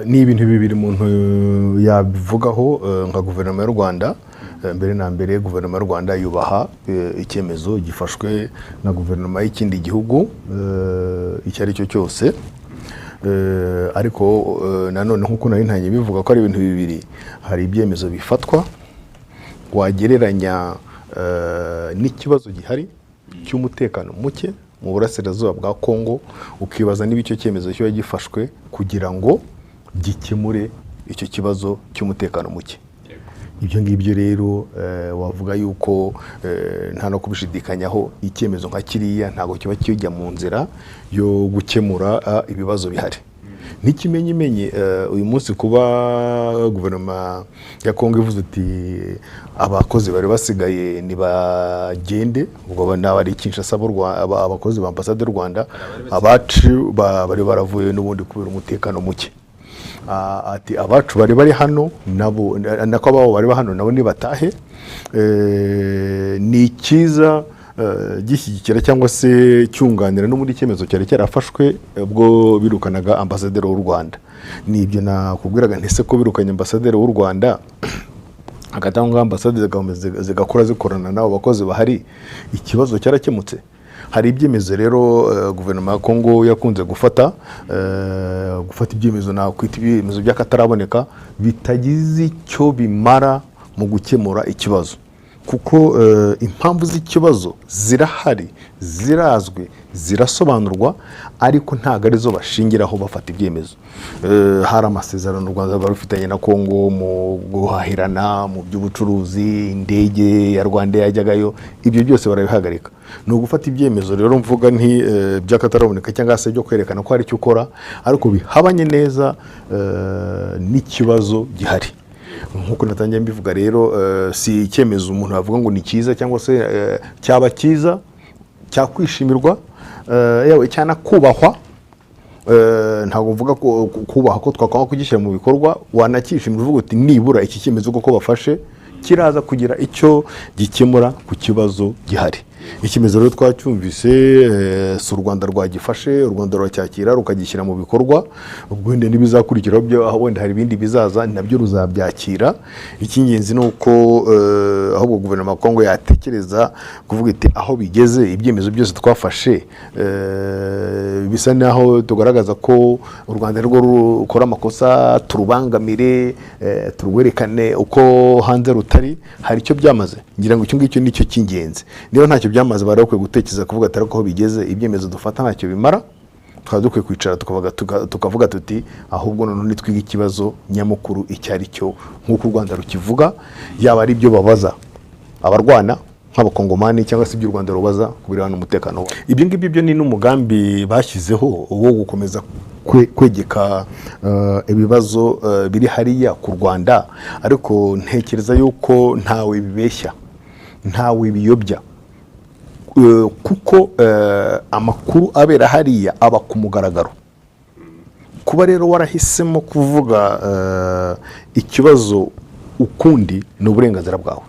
ni ibintu bibiri umuntu yabivugaho nka guverinoma y'u Rwanda. Mbere na mbere guverinoma y'u Rwanda yubaha icyemezo gifashwe na guverinoma y'ikindi gihugu icyo ari cyo cyose, ariko nanone nk'uko nari ntangiye bivuga ko ari ibintu bibiri. Hari ibyemezo bifatwa wagereranya n'ikibazo gihari cy'umutekano muke mu burasirazuba bwa Kongo, ukibaza niba icyo cyemezo kiba gifashwe kugira ngo gikemure icyo kibazo cy'umutekano muke. Ibyo ngibyo rero wavuga yuko nta no kubishidikanyaho, icyemezo nka kiriya ntabwo kiba kijya mu nzira yo gukemura ibibazo bihari. N'ikimenyimenyi uyu munsi kuba guverinoma ya Kongo ivuze ati abakozi bari basigaye nibagende, ubwo n'abari Kinshasa abakozi ba ambasade y'u Rwanda abacu bari baravuye n'ubundi kubera umutekano muke. Ati abacu bari hano nabo nako ababo bari hano nabo nibatahe. Ni cyiza gishyigikira cyangwa se cyunganira no muri cyemezo cyari cyarafashwe ubwo birukanaga ambasaderi w'u Rwanda. Ni ibyo nakubwiraga ntese ko birukanye ambasaderi w'u Rwanda agatanga ambasaderi zigakora zikorana nabo bakozi bahari, ikibazo cyarakemutse. Hari ibyemezo rero guverinoma ya Kongo yakunze gufata ibyemezo nakwita ibyemezo by'akataraboneka bitagize icyo bimara mu gukemura ikibazo, kuko impamvu z'ikibazo zirahari, zirazwi, zirasobanurwa, ariko ntago arizo bashingiraho bafata ibyemezo. Hari amasezerano u Rwanda rufitanye na Kongo mu guhahirana mu by'ubucuruzi, indege ya Rwanda yajyagayo, ibyo byose barabihagarika. Ni ugufata ibyemezo rero mvuga nti by'akataraboneka cyangwa se byo kwerekana ko hari icyo ukora, ariko bihabanye neza n'ikibazo gihari. Nkuko natangiye mbivuga rero, si icyemezo umuntu avuga ngo ni cyiza cyangwa se cyaba cyiza cyakwishimirwa, yewe cyana kubahwa. Ntabwo mvuga ko kubaha ko twakanga kugishyira mu bikorwa, wanakishimira uvuga uti nibura iki cyemezo ko bafashe kiraza kugira icyo gikemura ku kibazo gihari. Icyemezo rero twacyumvise, si u Rwanda rwagifashe, u Rwanda ruracyakira rukagishyira mu bikorwa. Ubwo wenda n'ibizakurikiraho byo aho wenda hari ibindi bizaza nabyo ruzabyakira. Icy'ingenzi ni uko ahubwo guverinoma ya Kongo yatekereza kuvuga iti aho bigeze ibyemezo byose twafashe bisa naho tugaragaza ko u Rwanda rwo rukora amakosa, turubangamire, turwerekane uko hanze rutari. Hari icyo byamaze, ngira ngo icyo ngicyo nicyo cy'ingenzi. Niyo ntacyo byamaze bari bakwiye gutekereza kuvuga atari ko bigeze ibyemezo dufata ntacyo bimara, tukaba dukwiye kwicara tukavuga tuti ahubwo none nitwiga ikibazo nyamukuru icyo ari cyo, nk'uko u Rwanda rukivuga, yaba ari byo babaza abarwana nk'abakongomani cyangwa se ibyo u Rwanda rubaza kubirebana n'umutekano wabo. Ibyo ngibyo byo ni n'umugambi bashyizeho wo gukomeza kwegeka ibibazo biri hariya ku Rwanda, ariko ntekereza yuko ntawe bibeshya, ntawe biyobya, kuko amakuru abera hariya aba ku mugaragaro. Kuba rero warahisemo kuvuga ikibazo ukundi ni uburenganzira bwawe.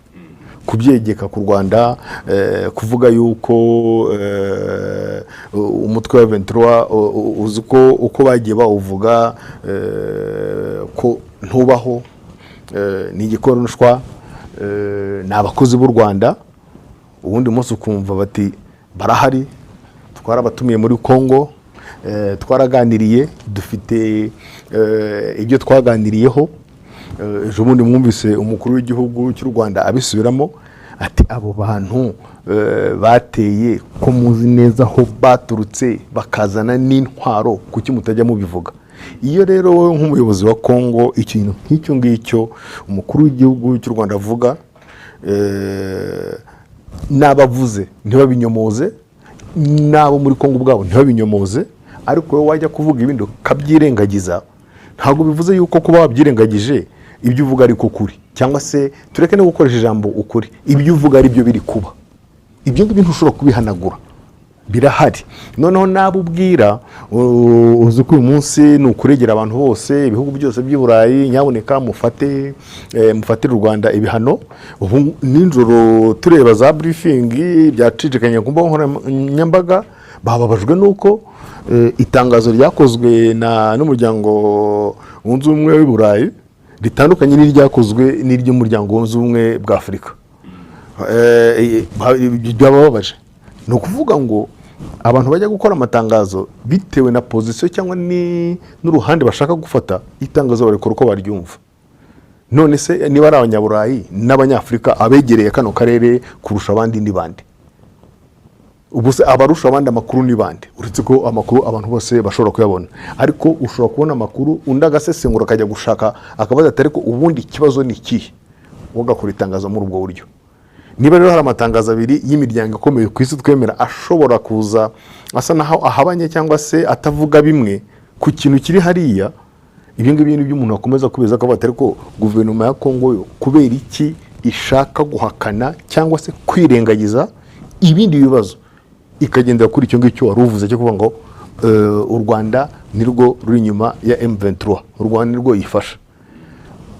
Kubyegeka ku Rwanda, kuvuga yuko umutwe wa 23 uzi ko uko bagiye bawuvuga ko ntubaho, ni igikoronshwa, ni abakozi b'u Rwanda. Ubundi munsi ukumva bati barahari, twarabatumiye muri Kongo, twaraganiriye, dufite ibyo twaganiriyeho. Ejo bundi mwumvise umukuru w'igihugu cy'u Rwanda abisubiramo ati abo bantu bateye ko muzi neza aho baturutse bakazana n'intwaro, kuki mutajya mubivuga? Iyo rero wowe nk'umuyobozi wa Kongo ikintu nk'icyo ngicyo umukuru w'igihugu cy'u Rwanda avuga, n'abavuze ntibabinyomoze, n'abo muri Kongo ubwabo ntibabinyomoze, ariko wowe wajya kuvuga ibindi ukabyirengagiza, ntabwo bivuze yuko kuba wabyirengagije ibyo uvuga ariko kuri, cyangwa se tureke no gukoresha ijambo ukuri, ibyo uvuga ari byo biri kuba. Ibyo ngibyo ntushobora kubihanagura. birahari. Noneho nabo ubwira uzi ko uyu munsi ni ukuregera abantu bose ibihugu byose by'i Burayi, nyaboneka mufatire u Rwanda ibihano. Ubu nijoro tureba za briefing byacicikanye ku mbuga nkoranyambaga, bababajwe nuko itangazo ryakozwe n'umuryango wunze ubumwe w'i Burayi ritandukanye n'iryakozwe n'iry'umuryango wunze ubumwe bwa Afurika. Byababaje. Ni ukuvuga ngo abantu bajya gukora amatangazo bitewe na position cyangwa n'uruhande bashaka gufata, itangazo barekora uko baryumva. None se niba ari abanyaburayi n'abanyafurika abegereye kano karere kurusha abandi ni bande? Ubu se abarusha abandi amakuru ni bande? Uretse ko amakuru abantu bose bashobora kuyabona, ariko ushobora kubona amakuru undi agasesengura akajya gushaka akabaza atari ko ubundi ikibazo ni ikihe, ugakora itangazo muri ubwo buryo. Niba rero hari amatangazo abiri y'imiryango ikomeye ku isi twemera ashobora kuza asa naho ahabanye cyangwa se atavuga bimwe ku kintu kiri hariya, ibyo ngibyo ni byo umuntu akomeza kubeza ko batari ko guverinoma ya Kongo yo kubera iki ishaka guhakana cyangwa se kwirengagiza ibindi bibazo ikagendera kuri icyo ngicyo wari uvuze cyo kuvuga ngo u Rwanda nirwo ruri inyuma ya M23, u Rwanda nirwo yifasha.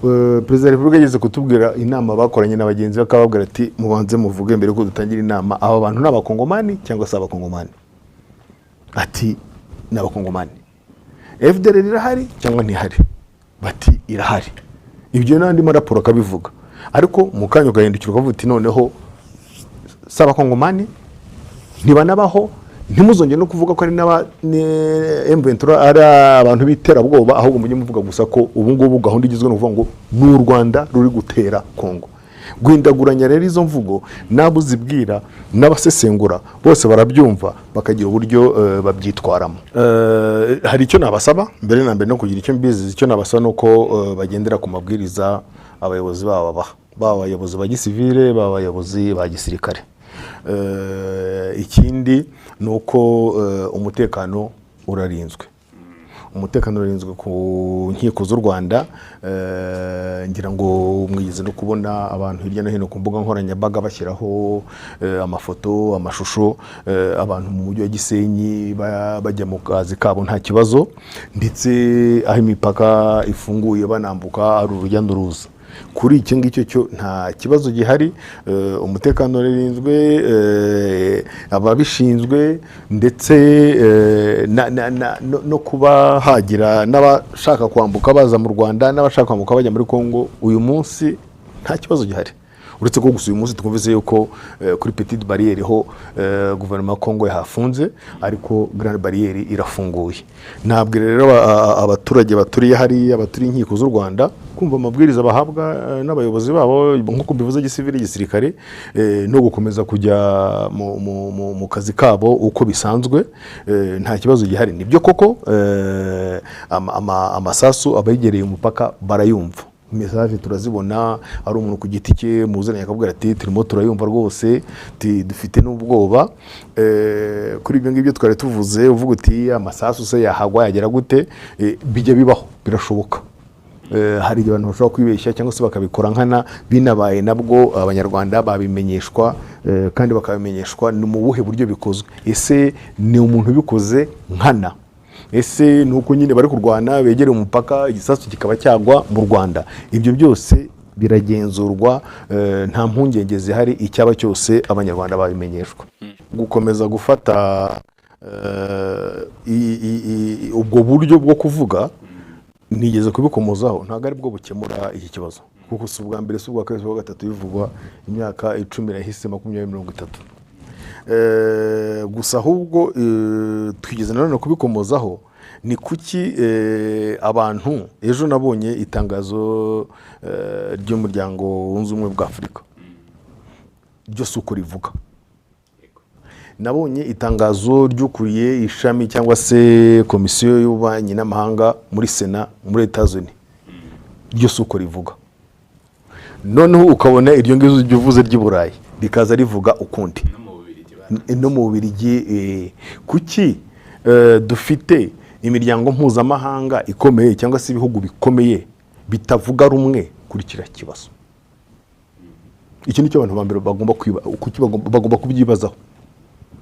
Perezida wa Repubulika yageze kutubwira inama bakoranye na bagenzi bakababwira ati mubanze muvuge mbere ko dutangira inama aba bantu n'abakongomani cyangwa se abakongomani. Ati n'abakongomani. FDR irahari cyangwa ntihari? Bati irahari. Ibyo n'andi maraporo akabivuga, ariko mu kanya ugahindukira ukavuga uti noneho s'abakongomani ntibanabaho, ntimuzongere no kuvuga ko ari M23 ari abantu bitera bwoba, ahubwo mujye muvuga gusa ko ubu ngubu gahunda igizwe no kuvuga ngo n'u Rwanda ruri gutera Kongo. Guhindaguranya rero izo mvugo nabo zibwira n'abasesengura bose barabyumva bakagira uburyo babyitwaramo. Hari icyo nabasaba mbere na mbere no kugira icyo mbizi, icyo nabasaba nuko bagendera ku mabwiriza abayobozi baba abayobozi ba gisivile, baba abayobozi ba gisirikare. Ikindi nuko umutekano urarinzwe. Umutekano urarinzwe ku nkiko z'u Rwanda. Ngira ngo mwigize no kubona abantu hirya no hino ku mbuga nkoranyambaga bashyiraho amafoto, amashusho, abantu mu mujyi wa Gisenyi bajya mu kazi kabo nta kibazo, ndetse aho imipaka ifunguye banambuka ari urujya n'uruza. Kuri icyo ngicyo cyo nta kibazo gihari, umutekano urinzwe, ababishinzwe, ndetse no kuba hagira n'abashaka kwambuka baza mu Rwanda n'abashaka kwambuka bajya muri Kongo uyu munsi nta kibazo gihari. Uretse ko gusa uyu munsi twumvise yuko kuri Petite Barriere ho guverinoma ya Kongo yahafunze, ariko Grande Barriere irafunguye. Ntabwo rero abaturage baturiye hari abaturiye inkiko z'u Rwanda kumva amabwiriza bahabwa n'abayobozi babo nk'uko bivuze gisivili gisirikare, no gukomeza kujya mu kazi kabo uko bisanzwe, nta kibazo gihari. Nibyo koko amasasu abegereye umupaka barayumva, message turazibona, ari umuntu ku giti cye muzanye akabwira ati turimo turayumva rwose, dufite n'ubwoba. Kuri ibyo ngibyo twari tuvuze uvuga uti amasasu se yahagwa yagera gute, bijya bibaho, birashoboka. Hari abantu bashobora kwibeshya cyangwa se bakabikora nkana, binabaye nabwo abanyarwanda babimenyeshwa, kandi bakabimenyeshwa ni mu buhe buryo bikozwe. Ese ni umuntu ubikoze nkana? Ese nuko nyine bari kurwana begere umupaka igisasu kikaba cyagwa mu Rwanda? Ibyo byose biragenzurwa, nta mpungenge zihari, icyaba cyose abanyarwanda babimenyeshwa. Gukomeza gufata ubwo buryo bwo kuvuga nigeze kubikomozaho, ntabwo ari bwo bukemura iki kibazo, kuko si ubwa mbere, si ubwa kabiri, si ubwa gatatu bivugwa, imyaka 10 yahise, 20-30. Gusa ahubwo twigeze nanone kubikomozaho ni kuki abantu, ejo nabonye itangazo ry'umuryango wunze ubumwe bwa Afurika, ryo suko rivuga. Nabonye itangazo ry'ukuriye ishami cyangwa se komisiyo y'ububanyi n'amahanga muri Sena muri Etats-Unis, ryo suko rivuga. Noneho ukabona iryo ngizo ryuvuze ry'Iburayi rikaza rivuga ukundi, no mu Bubiligi. Kuki dufite imiryango mpuzamahanga ikomeye cyangwa se ibihugu bikomeye bitavuga rumwe kuri kira kibazo? Iki nicyo abantu bambere bagomba kwiba, kuki bagomba kubyibazaho.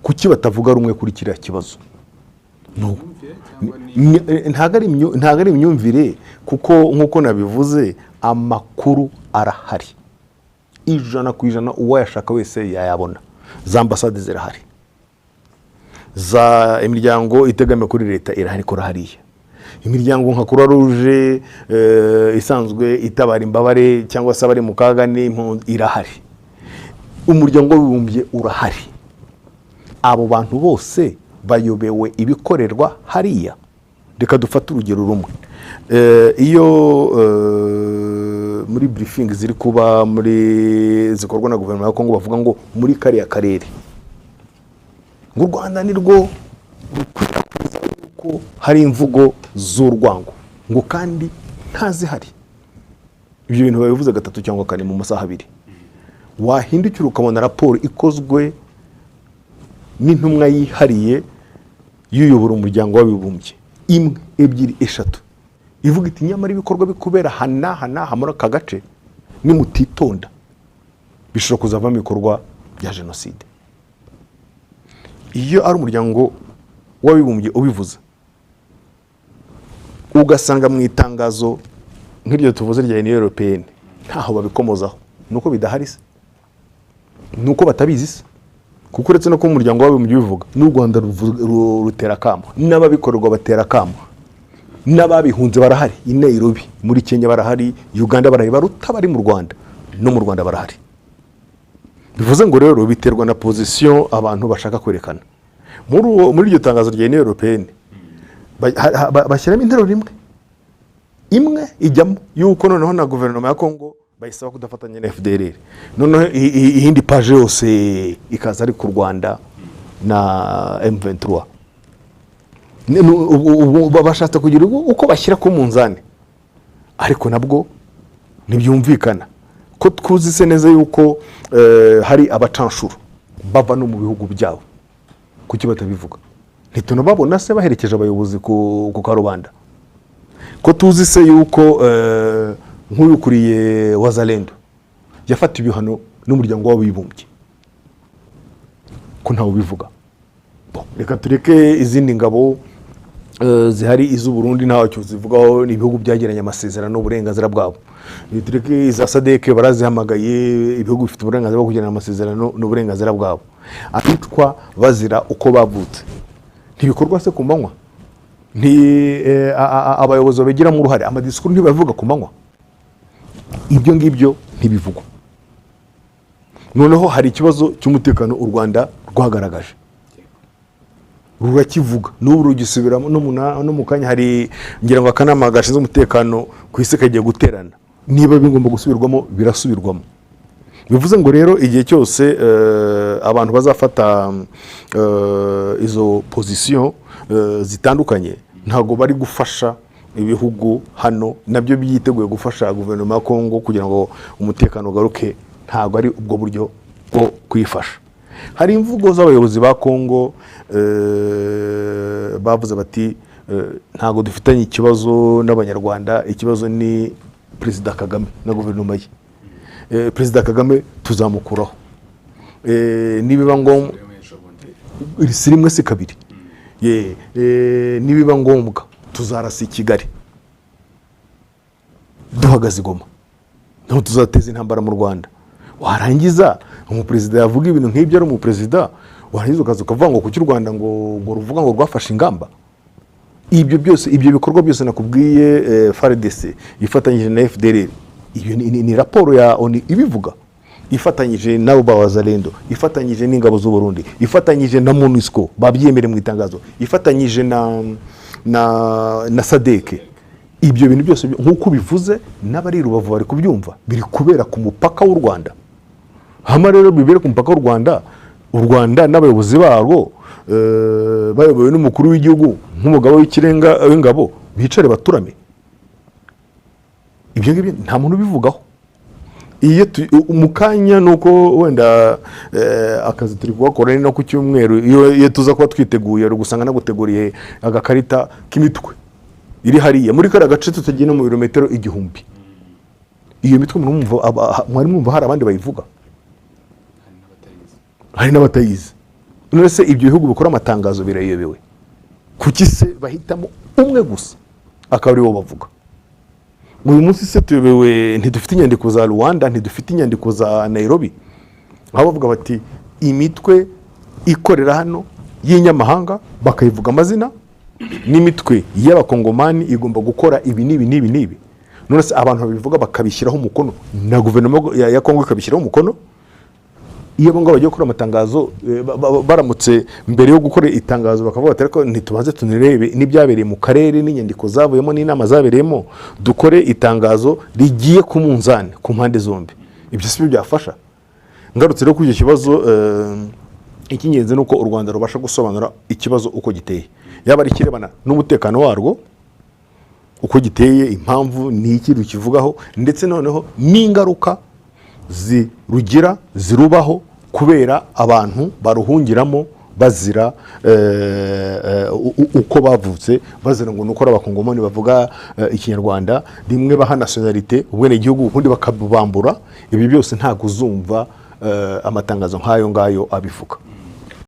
kuki batavuga rumwe kuri kiriya kibazo? Ntago ari imyumvire, kuko nk'uko nabivuze amakuru arahari 100% uwayashaka wese yayabona. Za ambasade zirahari, za imiryango itegamiye kuri leta irahari kora hariya, imiryango nka Croix Rouge isanzwe itabara imbabare cyangwa se abari mu kaga irahari, umuryango w'abibumbye urahari. Abo bantu bose bayobewe ibikorerwa hariya. Reka dufate urugero rumwe. Iyo muri briefing ziri kuba zikorwa na guverinoma ya Kongo bavuga ngo muri kariya karere ngo u Rwanda nirwo rukwirakwiza ko hari imvugo z'urwango, ngo kandi ntazihari. Ibyo bintu babivuze 3 cyangwa 4 mu masaha 2. Wahindukira ukabona raporo ikozwe n'intumwa yihariye y'uyobora umuryango w'abibumbye 1, 2, 3 ivuga iti nyamara ibikorwa bikubera hana muri aka gace nimutitonda bishobora kuzavamo ibikorwa bya jenoside. Iyo ari umuryango w'abibumbye ubivuze, ugasanga mu itangazo nk'iryo tuvuze rya Union Européenne ntaho babikomozaho, nuko bidahari se, nuko batabizi se, kuko uretse no ko umuryango w'abibumbye ubivuga n'u Rwanda rutera kamo, n'ababikorerwa batera kamo, n'ababihunze barahari, i Nairobi muri Kenya barahari, Uganda barahari, baruta bari mu Rwanda, no mu Rwanda barahari. Bivuze ngo rero biterwa na position abantu bashaka kwerekana. Muri iryo tangazo rya Union Européenne bashyiramo interuro imwe ijyamo yuko noneho na guverinoma ya Kongo bayisaba kudafatanya na FDLR, noneho ihindi page yose ikaza ari ku Rwanda na M23. Bashatse kugira uko bashyira ku munzani, ariko nabwo ntibyumvikana ko twuzi se neza yuko hari abacanshuro bava no mu bihugu byabo. Kuki batabivuga? Ntitunababona se baherekeje abayobozi ku karubanda? Ko tuzi se yuko nk'uyukuriye Wazalendo yafata ibihano n'umuryango w'abibumbye, ko ntawe bivuga. Reka tureke izindi ngabo zihari, iz'u Burundi ntacyo zivugaho, ibihugu byagiranye amasezerano n'uburenganzira bwabo. Tureke iza SADC barazihamagaye, ibihugu bifite uburenganzira bwo kugirana amasezerano n'uburenganzira bwabo. Abitwa bazira uko bavutse ntibikorwa se ku manywa? Abayobozi babigiramo uruhare, amadisikuru ntibavuga ku manywa? Ibyo ngibyo ntibivugwa. Noneho hari ikibazo cy'umutekano u Rwanda rwagaragaje, rurakivuga n'ubu rugisubiramo, no mu kanya hari ngira ngo akanama gashinzwe umutekano ku isi kagiye guterana, niba bigomba gusubirwamo birasubirwamo. Bivuze ngo rero igihe cyose abantu bazafata izo position zitandukanye, ntago bari gufasha ibihugu hano nabyo byiteguye gufasha guverinoma ya Kongo kugira ngo umutekano ugaruke, ntago ari ubwo buryo bwo kwifasha. Hari imvugo z'abayobozi ba Kongo bavuze bati ntago dufitanye ikibazo n'abanyarwanda, ikibazo ni Perezida Kagame na guverinoma ye. Perezida Kagame tuzamukuraho, nibiba ngombwa si rimwe si kabiri, nibiba ngombwa tuzarasa i Kigali duhagaze Goma, naho tuzateza intambara mu Rwanda. Warangiza umuperezida yavuga ibintu nk'ibyo, ari umuperezida, warangiza ukaza ukavuga ngo kuki u Rwanda ngo ruvuga ngo rwafashe ingamba. Ibyo byose, ibyo bikorwa byose nakubwiye FARDC ifatanyije na FDLR, iyo ni raporo ya ONU ibivuga, ifatanyije nabo ba Wazalendo, ifatanyije n'ingabo z'u Burundi, ifatanyije na MONUSCO babyemere mu itangazo, ifatanyije na SADC. Ibyo bintu byose nk'uko bivuze n'abari Rubavu bari kubyumva, biri kubera ku mupaka w'u Rwanda. Hama rero bibere ku mupaka w'u Rwanda, u Rwanda n'abayobozi barwo bayobowe n'umukuru w'igihugu nk'umugabo w'ikirenga w'ingabo bicare baturame. Ibyo ngibyo nta muntu bivugaho. Iyo umukanya nuko wenda akazi turi kuwakora no ku cyumweru, iyo tuza kuba twiteguye gusanga naguteguriye agakarita k'imitwe iri hariya muri kara gace tutagiye no mu birometero 1000. Iyo mitwe mwari mwumva hari abandi bayivuga, hari n'abatayizi. none se ibyo bihugu bikora amatangazo birayobewe, kuki se bahitamo umwe gusa akaba ari wo bavuga? Uyu munsi se tuyobewe, ntidufite inyandiko za Rwanda, ntidufite inyandiko za Nairobi, aho bavuga bati imitwe ikorera hano y'inyamahanga bakayivuga amazina, n'imitwe y'abakongomani igomba gukora ibi n'ibi n'ibi n'ibi. None se abantu babivuga bakabishyiraho umukono na guverinoma ya Kongo ikabishyiraho umukono? Iyo ngo bagiye gukora amatangazo baramutse mbere yo gukora itangazo bakavuga ati ariko ntitubaze tunirebe n'ibyabereye mu karere n'inyandiko zavuyemo n'inama zabereyemo, dukore itangazo rigiye ku munzani ku mpande zombi. Ibyo si byo byafasha. Ngarutse rero kuri icyo kibazo, icy'ingenzi nuko u Rwanda rubasha gusobanura ikibazo uko giteye, yaba ari kirebana n'umutekano warwo uko giteye, impamvu ni iki rukivugaho, ndetse noneho n'ingaruka zirugira zirubaho kubera abantu baruhungiramo bazira uko bavutse, bazira ngo nuko abakongomani bavuga ikinyarwanda, rimwe baha nationalite ubwene igihugu ubundi bakabambura. Ibi byose ntago uzumva amatangazo nk'ayo ngayo abivuga.